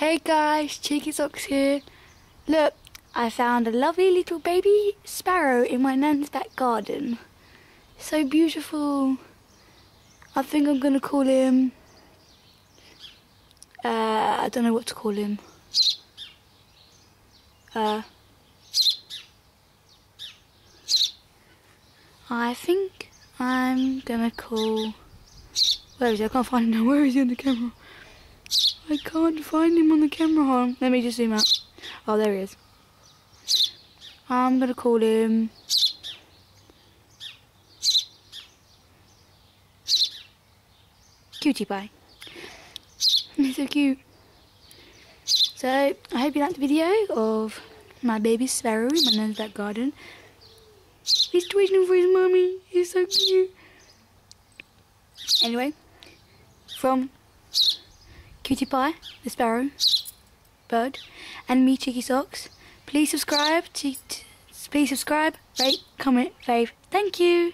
Hey guys, Cheeky Socks here. Look, I found a lovely little baby sparrow in my nan's back garden. So beautiful. I think I'm gonna call him... I don't know what to call him. I think I'm gonna call... Where is he? I can't find him now. Where is he on the camera? I can't find him on the camera. Hold on. Let me just zoom out. Oh, there he is. I'm gonna call him... Cutie Pie. He's so cute. So, I hope you liked the video of my baby sparrow in my nan's back garden. He's twitching for his mummy. He's so cute. Anyway, from Cutie Pie, the sparrow, bird, and me, Cheeky Socks, please subscribe, rate, comment, fave. Thank you.